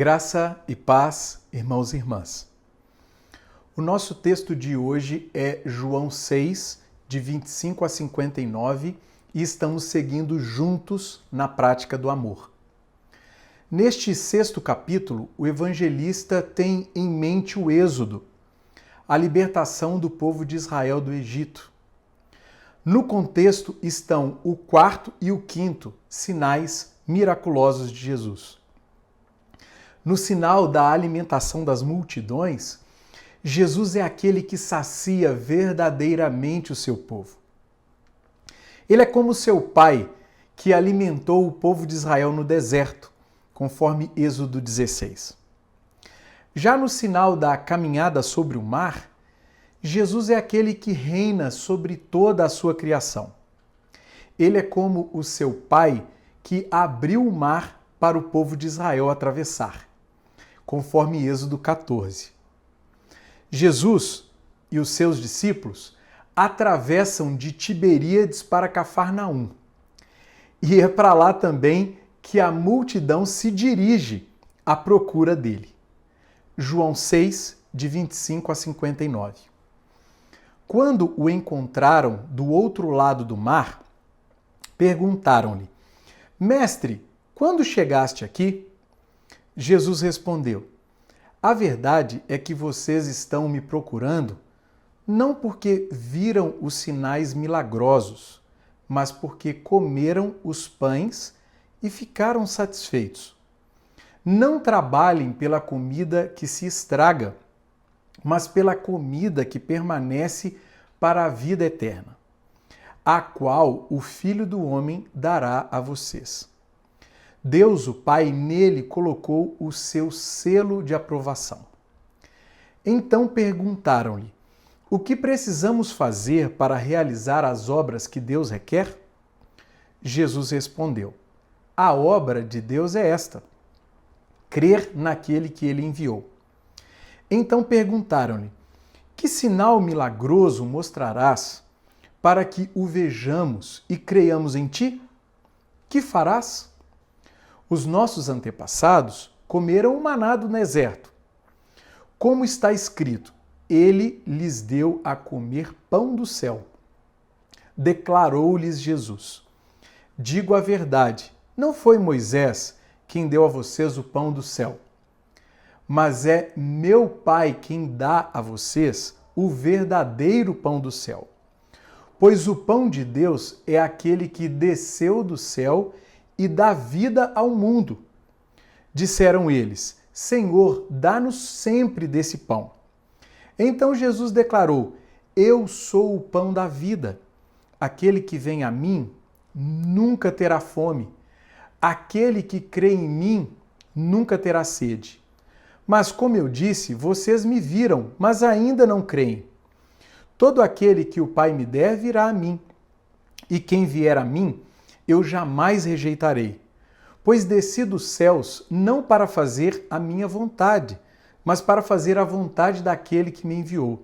Graça e paz, irmãos e irmãs. O nosso texto de hoje é João 6, de 25 a 59, e estamos seguindo juntos na prática do amor. Neste sexto capítulo, o evangelista tem em mente o Êxodo, a libertação do povo de Israel do Egito. No contexto estão o quarto e o quinto sinais miraculosos de Jesus. No sinal da alimentação das multidões, Jesus é aquele que sacia verdadeiramente o seu povo. Ele é como seu pai, que alimentou o povo de Israel no deserto, conforme Êxodo 16. Já no sinal da caminhada sobre o mar, Jesus é aquele que reina sobre toda a sua criação. Ele é como o seu pai que abriu o mar para o povo de Israel atravessar, conforme Êxodo 14. Jesus e os seus discípulos atravessam de Tiberíades para Cafarnaum. E é para lá também que a multidão se dirige à procura dele. João 6, de 25 a 59. Quando o encontraram do outro lado do mar, perguntaram-lhe: Mestre, quando chegaste aqui? Jesus respondeu: A verdade é que vocês estão me procurando não porque viram os sinais milagrosos, mas porque comeram os pães e ficaram satisfeitos. Não trabalhem pela comida que se estraga, mas pela comida que permanece para a vida eterna, a qual o Filho do Homem dará a vocês. Deus, o Pai, nele colocou o seu selo de aprovação. Então perguntaram-lhe: O que precisamos fazer para realizar as obras que Deus requer? Jesus respondeu: A obra de Deus é esta: crer naquele que ele enviou. Então perguntaram-lhe: Que sinal milagroso mostrarás para que o vejamos e creiamos em ti? Que farás? Os nossos antepassados comeram o maná do deserto. Como está escrito, ele lhes deu a comer pão do céu. Declarou-lhes Jesus: Digo a verdade, não foi Moisés quem deu a vocês o pão do céu, mas é meu Pai quem dá a vocês o verdadeiro pão do céu. Pois o pão de Deus é aquele que desceu do céu e dá vida ao mundo. Disseram eles: Senhor, dá-nos sempre desse pão. Então Jesus declarou: Eu sou o pão da vida. Aquele que vem a mim nunca terá fome. Aquele que crê em mim nunca terá sede. Mas, como eu disse, vocês me viram, mas ainda não creem. Todo aquele que o Pai me der virá a mim, e quem vier a mim, eu jamais rejeitarei. Pois desci dos céus não para fazer a minha vontade, mas para fazer a vontade daquele que me enviou.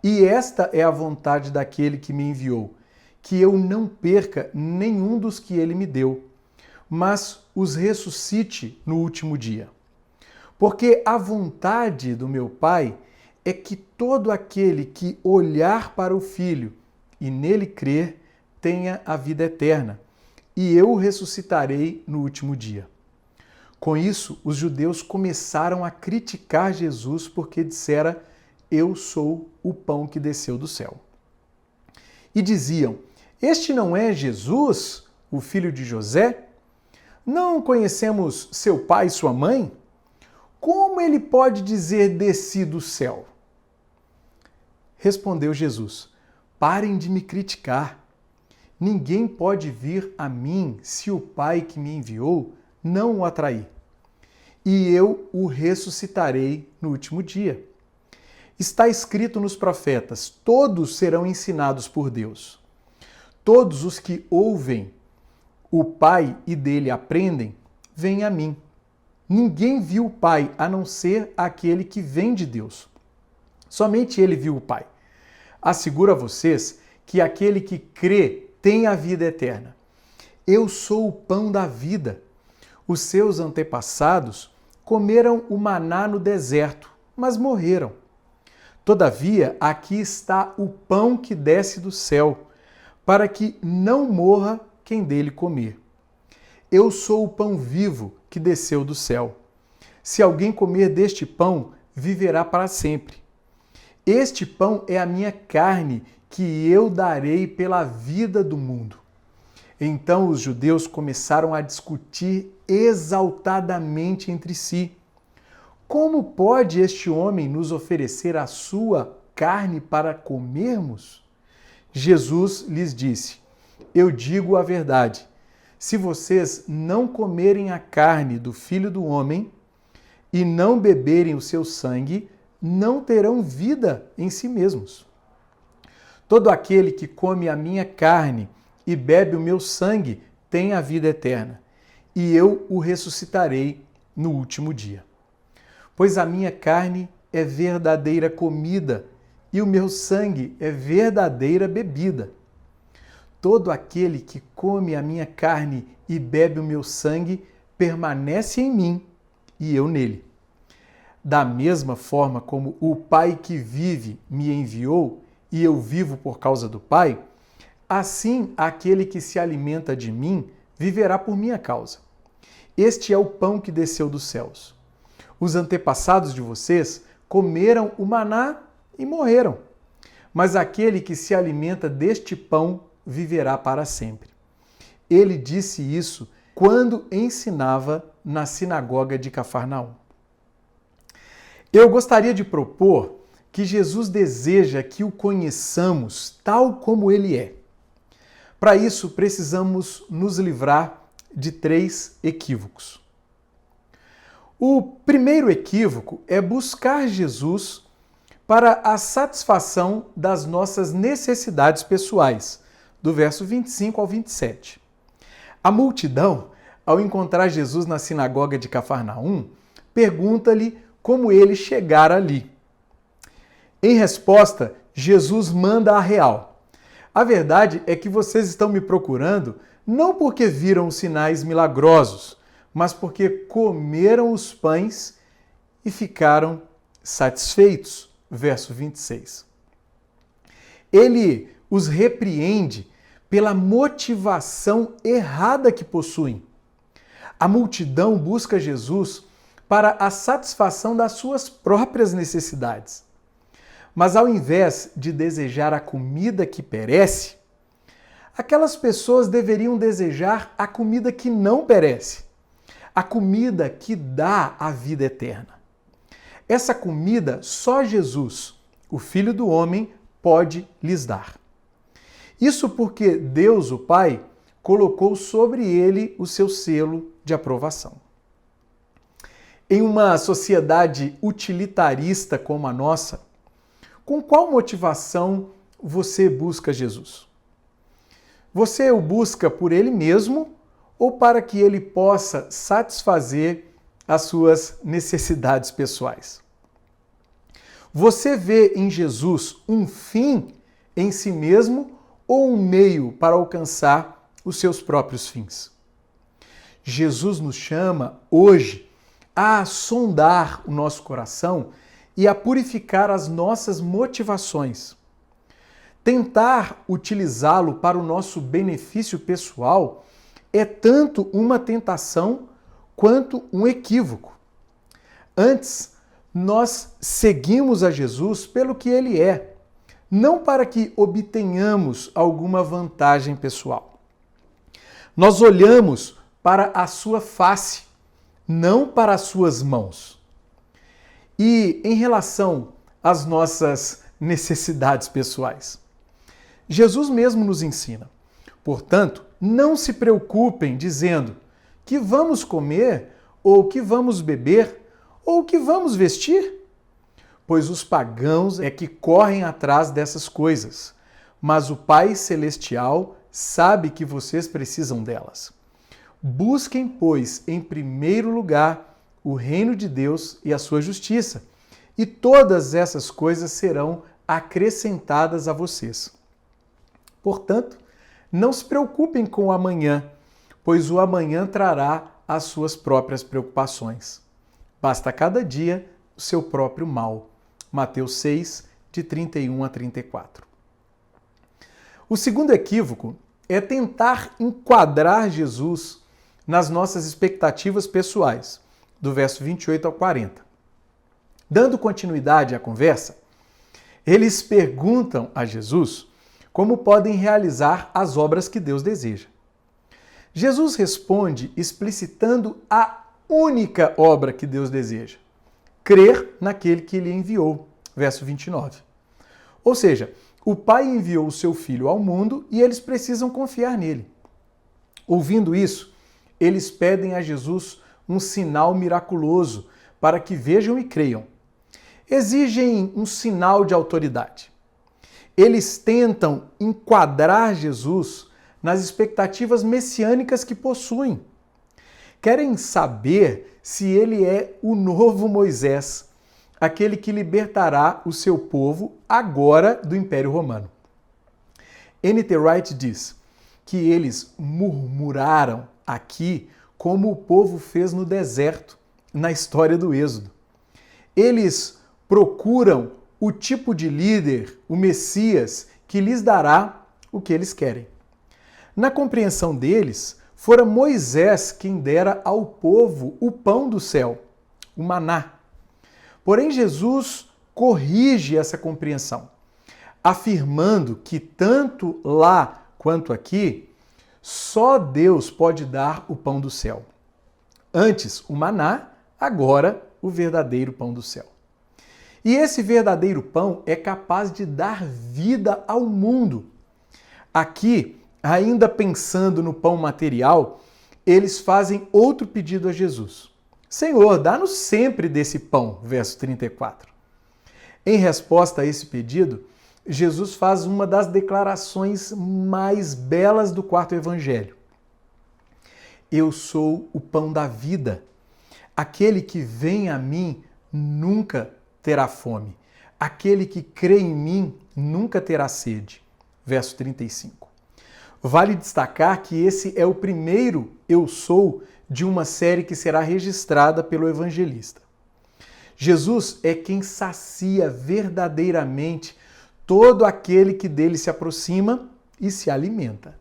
E esta é a vontade daquele que me enviou, que eu não perca nenhum dos que ele me deu, mas os ressuscite no último dia. Porque a vontade do meu Pai é que todo aquele que olhar para o Filho e nele crer tenha a vida eterna, e eu o ressuscitarei no último dia. Com isso, os judeus começaram a criticar Jesus porque dissera: Eu sou o pão que desceu do céu. E diziam: Este não é Jesus, o filho de José? Não conhecemos seu pai e sua mãe? Como ele pode dizer desci do céu? Respondeu Jesus: Parem de me criticar. Ninguém pode vir a mim se o Pai que me enviou não o atrair. E eu o ressuscitarei no último dia. Está escrito nos profetas: todos serão ensinados por Deus. Todos os que ouvem o Pai e dele aprendem, vêm a mim. Ninguém viu o Pai a não ser aquele que vem de Deus. Somente ele viu o Pai. Asseguro a vocês que aquele que crê tem a vida eterna. Eu sou o pão da vida. Os seus antepassados comeram o maná no deserto, mas morreram. Todavia, aqui está o pão que desce do céu, para que não morra quem dele comer. Eu sou o pão vivo que desceu do céu. Se alguém comer deste pão, viverá para sempre. Este pão é a minha carne, que eu darei pela vida do mundo. Então os judeus começaram a discutir exaltadamente entre si. Como pode este homem nos oferecer a sua carne para comermos? Jesus lhes disse: Eu digo a verdade. Se vocês não comerem a carne do Filho do Homem e não beberem o seu sangue, não terão vida em si mesmos. Todo aquele que come a minha carne e bebe o meu sangue tem a vida eterna, e eu o ressuscitarei no último dia. Pois a minha carne é verdadeira comida e o meu sangue é verdadeira bebida. Todo aquele que come a minha carne e bebe o meu sangue permanece em mim e eu nele. Da mesma forma como o Pai que vive me enviou e eu vivo por causa do Pai, assim aquele que se alimenta de mim viverá por minha causa. Este é o pão que desceu dos céus. Os antepassados de vocês comeram o maná e morreram. Mas aquele que se alimenta deste pão viverá para sempre. Ele disse isso quando ensinava na sinagoga de Cafarnaum. Eu gostaria de propor que Jesus deseja que o conheçamos tal como ele é. Para isso, precisamos nos livrar de 3 equívocos. O primeiro equívoco é buscar Jesus para a satisfação das nossas necessidades pessoais, do verso 25 ao 27. A multidão, ao encontrar Jesus na sinagoga de Cafarnaum, pergunta-lhe como ele chegara ali. Em resposta, Jesus manda a real. A verdade é que vocês estão me procurando não porque viram sinais milagrosos, mas porque comeram os pães e ficaram satisfeitos. Verso 26. Ele os repreende pela motivação errada que possuem. A multidão busca Jesus para a satisfação das suas próprias necessidades. Mas ao invés de desejar a comida que perece, aquelas pessoas deveriam desejar a comida que não perece, a comida que dá a vida eterna. Essa comida só Jesus, o Filho do Homem, pode lhes dar. Isso porque Deus, o Pai, colocou sobre ele o seu selo de aprovação. Em uma sociedade utilitarista como a nossa, com qual motivação você busca Jesus? Você o busca por ele mesmo ou para que ele possa satisfazer as suas necessidades pessoais? Você vê em Jesus um fim em si mesmo ou um meio para alcançar os seus próprios fins? Jesus nos chama hoje a sondar o nosso coração e a purificar as nossas motivações. Tentar utilizá-lo para o nosso benefício pessoal é tanto uma tentação quanto um equívoco. Antes, nós seguimos a Jesus pelo que ele é, não para que obtenhamos alguma vantagem pessoal. Nós olhamos para a sua face, não para as suas mãos. E em relação às nossas necessidades pessoais, Jesus mesmo nos ensina. Portanto, não se preocupem dizendo que vamos comer, ou que vamos beber, ou que vamos vestir? Pois os pagãos é que correm atrás dessas coisas, mas o Pai Celestial sabe que vocês precisam delas. Busquem, pois, em primeiro lugar o reino de Deus e a sua justiça, e todas essas coisas serão acrescentadas a vocês. Portanto, não se preocupem com o amanhã, pois o amanhã trará as suas próprias preocupações. Basta cada dia o seu próprio mal. Mateus 6, de 31 a 34. O segundo equívoco é tentar enquadrar Jesus nas nossas expectativas pessoais, do verso 28 ao 40. Dando continuidade à conversa, eles perguntam a Jesus como podem realizar as obras que Deus deseja. Jesus responde explicitando a única obra que Deus deseja: crer naquele que ele enviou. Verso 29. Ou seja, o Pai enviou o seu Filho ao mundo e eles precisam confiar nele. Ouvindo isso, eles pedem a Jesus um sinal miraculoso para que vejam e creiam. Exigem um sinal de autoridade. Eles tentam enquadrar Jesus nas expectativas messiânicas que possuem. Querem saber se ele é o novo Moisés, aquele que libertará o seu povo agora do Império Romano. N.T. Wright diz que eles murmuraram aqui como o povo fez no deserto, na história do Êxodo. Eles procuram o tipo de líder, o Messias, que lhes dará o que eles querem. Na compreensão deles, fora Moisés quem dera ao povo o pão do céu, o maná. Porém, Jesus corrige essa compreensão, afirmando que tanto lá quanto aqui, só Deus pode dar o pão do céu. Antes, o maná, agora, o verdadeiro pão do céu. E esse verdadeiro pão é capaz de dar vida ao mundo. Aqui, ainda pensando no pão material, eles fazem outro pedido a Jesus. Senhor, dá-nos sempre desse pão, verso 34. Em resposta a esse pedido, Jesus faz uma das declarações mais belas do quarto evangelho. Eu sou o pão da vida. Aquele que vem a mim nunca terá fome. Aquele que crê em mim nunca terá sede. Verso 35. Vale destacar que esse é o primeiro eu sou de uma série que será registrada pelo evangelista. Jesus é quem sacia verdadeiramente todo aquele que dele se aproxima e se alimenta.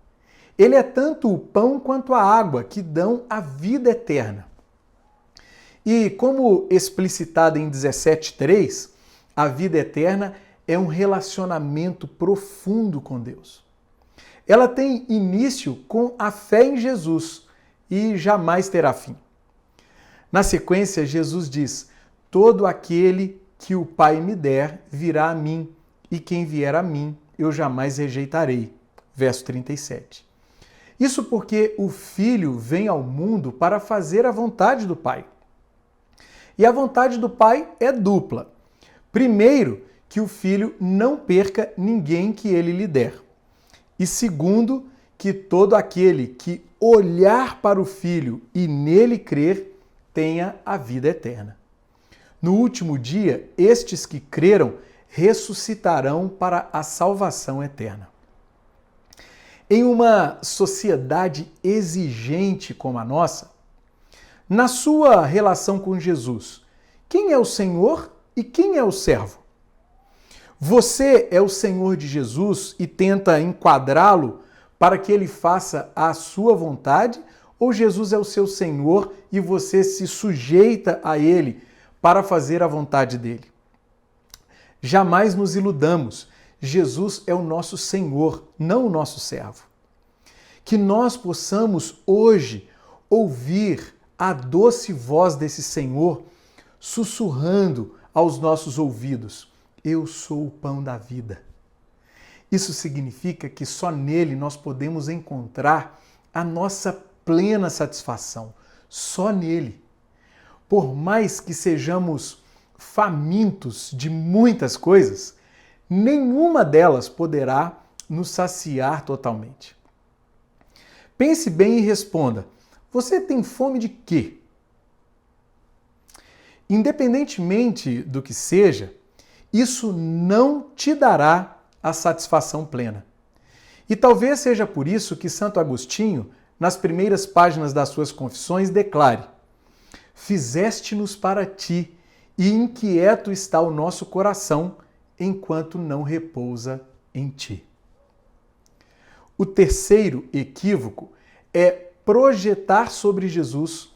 Ele é tanto o pão quanto a água que dão a vida eterna. E como explicitado em 17:3, a vida eterna é um relacionamento profundo com Deus. Ela tem início com a fé em Jesus e jamais terá fim. Na sequência, Jesus diz: todo aquele que o Pai me der virá a mim, e quem vier a mim eu jamais rejeitarei. Verso 37. Isso porque o Filho vem ao mundo para fazer a vontade do Pai. E a vontade do Pai é dupla. Primeiro, que o Filho não perca ninguém que ele lhe der. E segundo, que todo aquele que olhar para o Filho e nele crer, tenha a vida eterna. No último dia, estes que creram ressuscitarão para a salvação eterna. Em uma sociedade exigente como a nossa, na sua relação com Jesus, quem é o Senhor e quem é o servo? Você é o Senhor de Jesus e tenta enquadrá-lo para que ele faça a sua vontade, ou Jesus é o seu Senhor e você se sujeita a ele para fazer a vontade dele? Jamais nos iludamos. Jesus é o nosso Senhor, não o nosso servo. Que nós possamos hoje ouvir a doce voz desse Senhor sussurrando aos nossos ouvidos: eu sou o pão da vida. Isso significa que só nele nós podemos encontrar a nossa plena satisfação. Só nele. Por mais que sejamos famintos de muitas coisas, nenhuma delas poderá nos saciar totalmente. Pense bem e responda: você tem fome de quê? Independentemente do que seja, isso não te dará a satisfação plena. E talvez seja por isso que Santo Agostinho, nas primeiras páginas das suas Confissões, declare: fizeste-nos para ti, e inquieto está o nosso coração, enquanto não repousa em ti. O terceiro equívoco é projetar sobre Jesus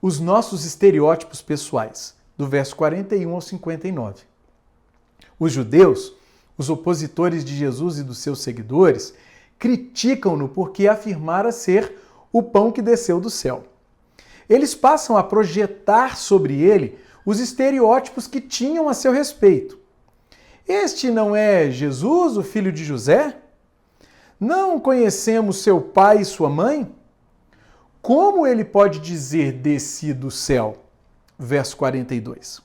os nossos estereótipos pessoais, do verso 41 ao 59. Os judeus, os opositores de Jesus e dos seus seguidores, criticam-no porque afirmara ser o pão que desceu do céu. Eles passam a projetar sobre ele os estereótipos que tinham a seu respeito. Este não é Jesus, o filho de José? Não conhecemos seu pai e sua mãe? Como ele pode dizer desci do céu? Verso 42.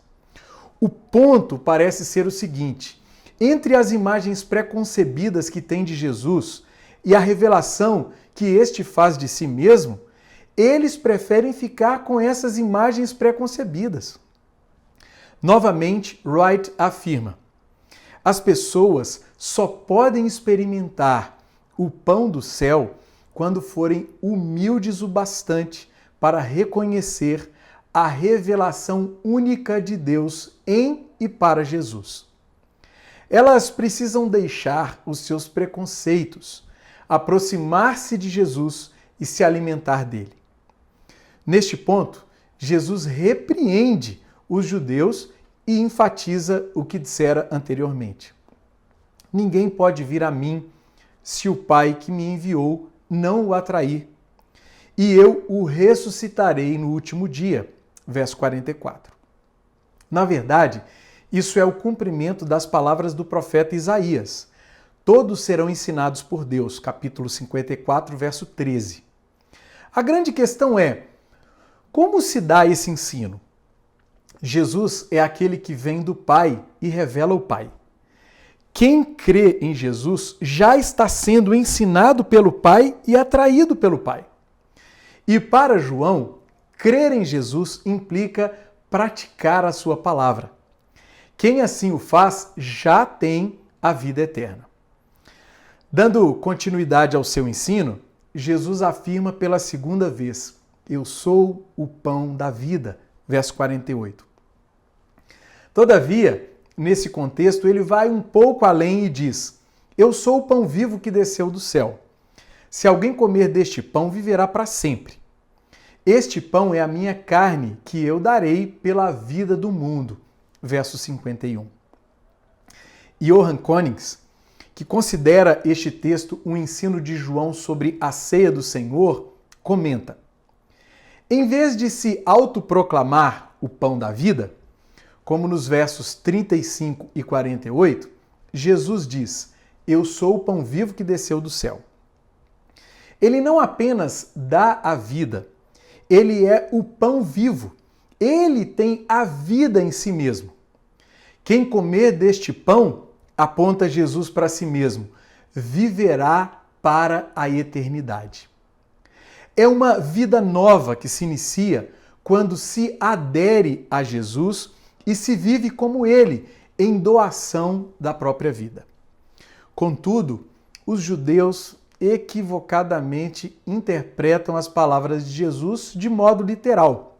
O ponto parece ser o seguinte: entre as imagens preconcebidas que tem de Jesus e a revelação que este faz de si mesmo, eles preferem ficar com essas imagens preconcebidas. Novamente, Wright afirma: as pessoas só podem experimentar o pão do céu quando forem humildes o bastante para reconhecer a revelação única de Deus em e para Jesus. Elas precisam deixar os seus preconceitos, aproximar-se de Jesus e se alimentar dele. Neste ponto, Jesus repreende os judeus e enfatiza o que dissera anteriormente. Ninguém pode vir a mim se o Pai que me enviou não o atrair, e eu o ressuscitarei no último dia. Verso 44. Na verdade, isso é o cumprimento das palavras do profeta Isaías. Todos serão ensinados por Deus, capítulo 54, verso 13. A grande questão é: como se dá esse ensino? Jesus é aquele que vem do Pai e revela o Pai. Quem crê em Jesus já está sendo ensinado pelo Pai e atraído pelo Pai. E para João, crer em Jesus implica praticar a sua palavra. Quem assim o faz já tem a vida eterna. Dando continuidade ao seu ensino, Jesus afirma pela segunda vez: eu sou o pão da vida. Verso 48. Todavia, nesse contexto, ele vai um pouco além e diz: eu sou o pão vivo que desceu do céu. Se alguém comer deste pão, viverá para sempre. Este pão é a minha carne, que eu darei pela vida do mundo. Verso 51. Johann Konings, que considera este texto um ensino de João sobre a ceia do Senhor, comenta: em vez de se autoproclamar o pão da vida, como nos versos 35 e 48, Jesus diz: eu sou o pão vivo que desceu do céu. Ele não apenas dá a vida, ele é o pão vivo. Ele tem a vida em si mesmo. Quem comer deste pão, aponta Jesus para si mesmo, viverá para a eternidade. É uma vida nova que se inicia quando se adere a Jesus e se vive como ele, em doação da própria vida. Contudo, os judeus equivocadamente interpretam as palavras de Jesus de modo literal,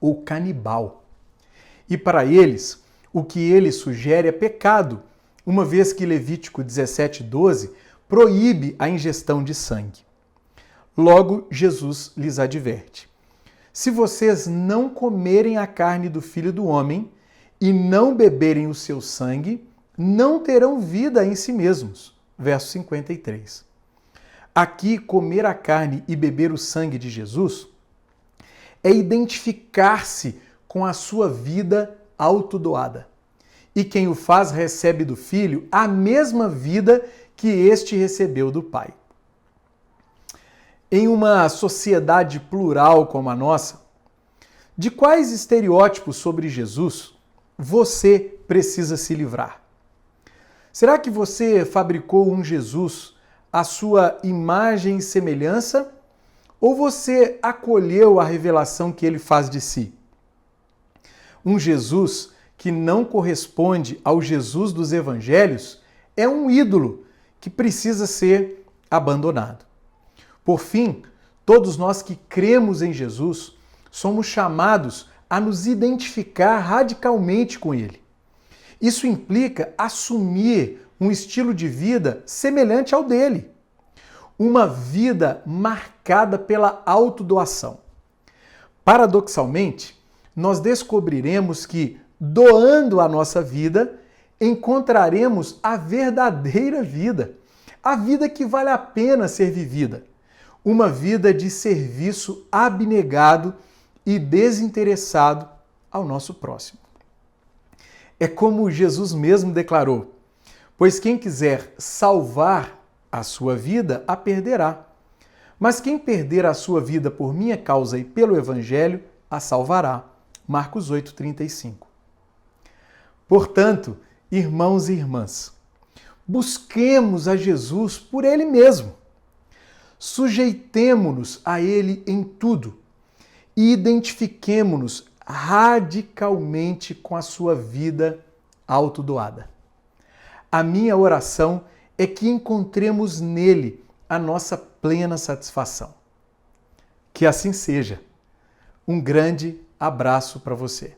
ou canibal. E para eles, o que ele sugere é pecado, uma vez que Levítico 17:12 proíbe a ingestão de sangue. Logo, Jesus lhes adverte: se vocês não comerem a carne do Filho do Homem e não beberem o seu sangue, não terão vida em si mesmos. Verso 53. Aqui, comer a carne e beber o sangue de Jesus é identificar-se com a sua vida autodoada. E quem o faz recebe do Filho a mesma vida que este recebeu do Pai. Em uma sociedade plural como a nossa, de quais estereótipos sobre Jesus você precisa se livrar? Será que você fabricou um Jesus à sua imagem e semelhança? Ou você acolheu a revelação que ele faz de si? Um Jesus que não corresponde ao Jesus dos evangelhos é um ídolo que precisa ser abandonado. Por fim, todos nós que cremos em Jesus somos chamados a nos identificar radicalmente com Ele. Isso implica assumir um estilo de vida semelhante ao dele. Uma vida marcada pela autodoação. Paradoxalmente, nós descobriremos que, doando a nossa vida, encontraremos a verdadeira vida, a vida que vale a pena ser vivida, uma vida de serviço abnegado e desinteressado ao nosso próximo. É como Jesus mesmo declarou: pois quem quiser salvar a sua vida, a perderá. Mas quem perder a sua vida por minha causa e pelo Evangelho, a salvará. Marcos 8,35. Portanto, irmãos e irmãs, busquemos a Jesus por Ele mesmo. Sujeitemo-nos a Ele em tudo e identifiquemo-nos radicalmente com a sua vida autodoada. A minha oração é que encontremos nele a nossa plena satisfação. Que assim seja. Um grande abraço para você.